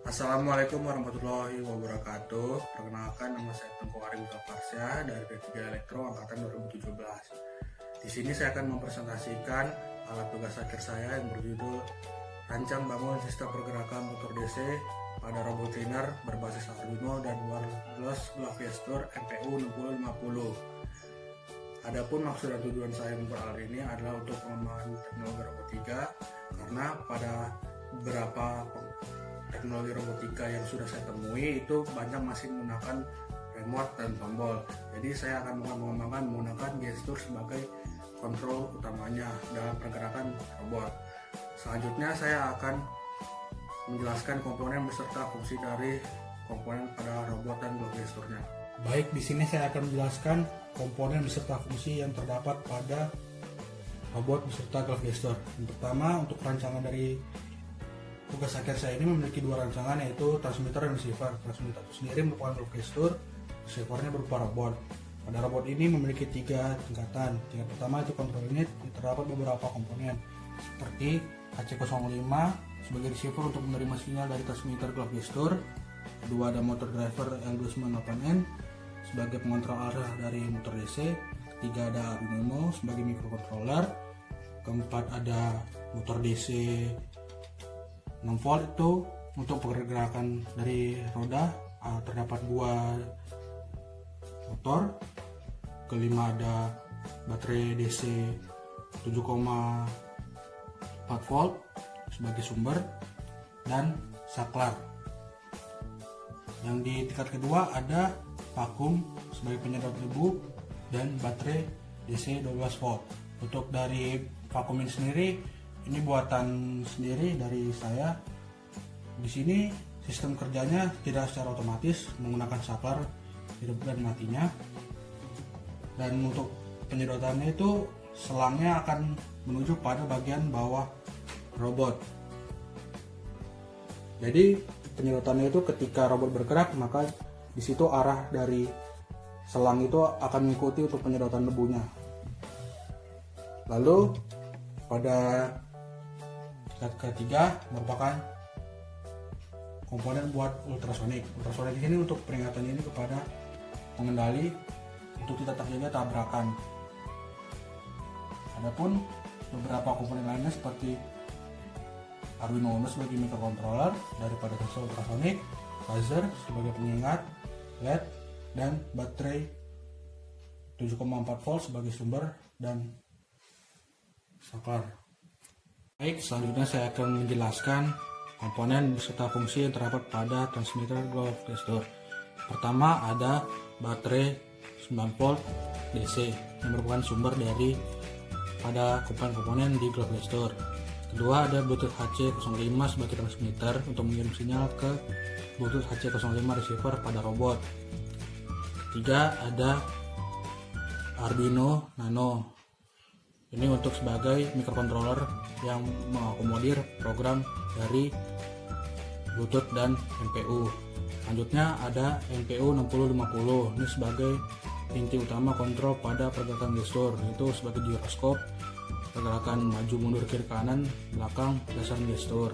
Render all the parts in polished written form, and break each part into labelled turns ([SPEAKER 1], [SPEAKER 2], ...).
[SPEAKER 1] Assalamualaikum warahmatullahi wabarakatuh. Perkenalkan, nama saya Tengku Arif Farsya dari P3 Elektro angkatan 2017. Di sini saya akan mempresentasikan alat tugas akhir saya yang berjudul Rancang Bangun Sistem Pergerakan Motor DC pada Robot Cleaner berbasis Arduino dan Wireless Block Gesture MPU 6050. Adapun maksud dan tujuan saya membuat alat ini adalah untuk pengembangan teknologi robotika, karena pada beberapa teknologi robotika yang sudah saya temui itu banyak masih menggunakan remote dan tombol. Jadi saya akan mengembangkan menggunakan gestur sebagai kontrol utamanya dalam pergerakan robot. Selanjutnya saya akan menjelaskan komponen beserta fungsi dari komponen pada robot dan blok gesturnya. Baik, di sini saya akan menjelaskan komponen beserta fungsi yang terdapat pada robot beserta glove gesture. Yang pertama, untuk rancangan dari tugas akhir saya ini memiliki dua rancangan, yaitu transmitter dan receiver. Transmitter itu sendiri merupakan glove gesture, receivernya berupa robot. Pada robot ini memiliki tiga tingkatan. Tingkat pertama itu control unit, terdapat beberapa komponen seperti HC05 sebagai receiver untuk menerima sinyal dari transmitter glove gesture. Kedua, ada motor driver L298N sebagai pengontrol arah dari motor DC. Ketiga, ada Arduino sebagai microcontroller. Keempat, ada motor DC 6 volt itu untuk pergerakan dari roda. Terdapat dua motor. Kelima, ada baterai DC 7,4 volt sebagai sumber dan saklar. Yang di tingkat kedua ada vakum sebagai penyedot debu dan baterai DC 12 volt. Untuk dari vakum ini sendiri, ini buatan sendiri dari saya. Di sini sistem kerjanya tidak secara otomatis menggunakan saklar hidup dan matinya. Dan untuk penyedotannya itu selangnya akan menuju pada bagian bawah robot. Jadi penyedotannya itu ketika robot bergerak, maka di situ arah dari selang itu akan mengikuti untuk penyedotan debunya. Lalu pada tingkat ketiga merupakan komponen buat ultrasonik. Ultrasonik ini untuk peringatan ini kepada pengendali untuk tidak terjadi tabrakan. Adapun beberapa komponen lainnya seperti Arduino Uno sebagai microcontroller daripada sensor ultrasonik, buzzer sebagai pengingat, LED, dan baterai 7,4 volt sebagai sumber dan saklar. Baik, selanjutnya saya akan menjelaskan komponen beserta fungsi yang terdapat pada transmitter glove gesture. Pertama, ada baterai 9 volt DC yang merupakan sumber dari pada komponen di glove gesture. Kedua, ada Bluetooth HC05 sebagai transmitter untuk mengirim sinyal ke Bluetooth HC05 receiver pada robot. Ketiga, ada Arduino Nano. Ini untuk sebagai microcontroller yang mengakomodir program dari Bluetooth dan MPU. Selanjutnya ada MPU 6050. Ini sebagai inti utama kontrol pada pergerakan gestur, yaitu sebagai giroskop, pergerakan maju mundur kiri kanan belakang dasar gestur.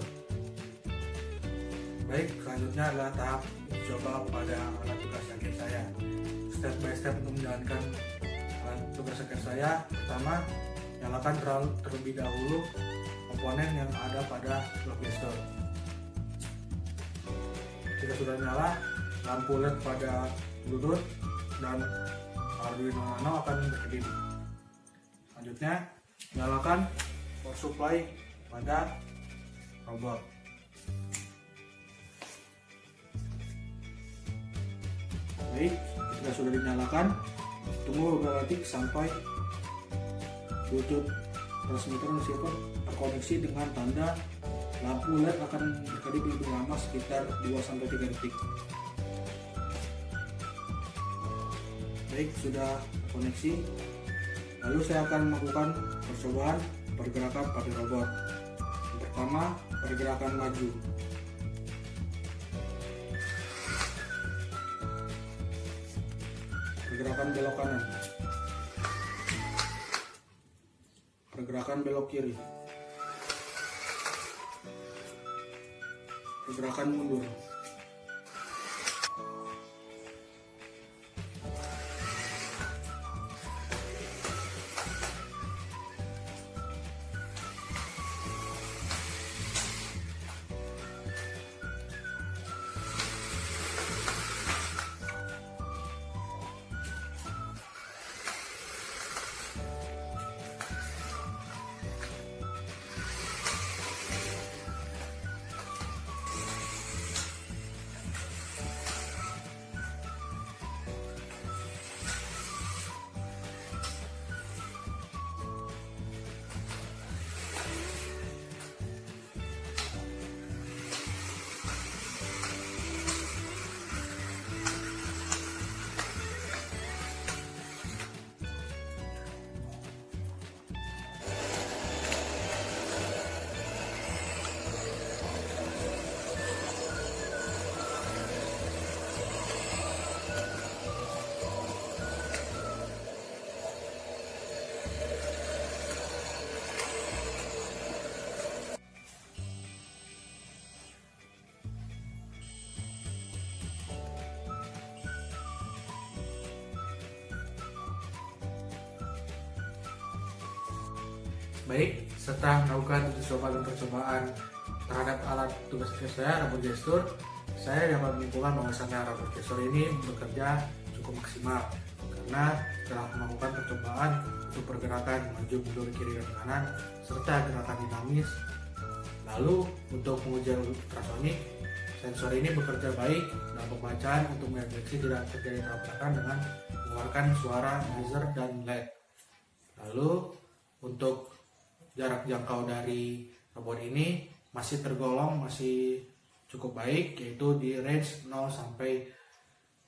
[SPEAKER 1] Baik, selanjutnya adalah tahap coba pada alat tugas akhir saya. Step by step untuk menjalankan alat tugas akhir saya. Pertama, nyalakan terlebih dahulu komponen yang ada pada glove gesture. Jika sudah nyala, lampu LED pada Bluetooth dan Arduino Nano akan berkedip. Selanjutnya, nyalakan power supply pada robot. Baik, ketika sudah dinyalakan, tunggu beberapa detik sampai Bluetooth transmitter receiver terkoneksi dengan tanda lampu LED akan berkedip lebih lama, sekitar 2-3 detik. Baik, sudah koneksi. Lalu saya akan melakukan percobaan pergerakan pada robot. Yang pertama, pergerakan maju. Pergerakan belok kanan. Pergerakan belok kiri. pergerakan mundur. Baik, setelah melakukan uji coba dan percobaan terhadap alat tugas akhir saya, robot gestur, saya dapat menyimpulkan bahwasannya robot gestur ini bekerja cukup maksimal karena telah melakukan percobaan untuk pergerakan maju, mundur, kiri dan kanan serta gerakan dinamis. Lalu untuk pengujian ultrasonik, sensor ini bekerja baik dalam pembacaan untuk mendeteksi tidak terjadi tabrakan dengan mengeluarkan suara buzzer dan LED. Lalu untuk jarak jangkau dari robot ini masih tergolong masih cukup baik, yaitu di range 0 sampai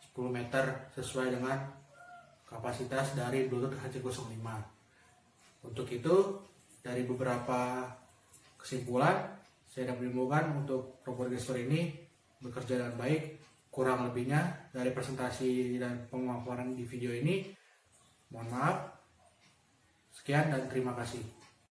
[SPEAKER 1] 10 meter sesuai dengan kapasitas dari Bluetooth HC05. Untuk itu, dari beberapa kesimpulan, saya dapat menyimpulkan untuk robot gestur ini bekerja dengan baik. Kurang lebihnya dari presentasi dan pemaparan di video ini, mohon maaf. Sekian dan terima kasih.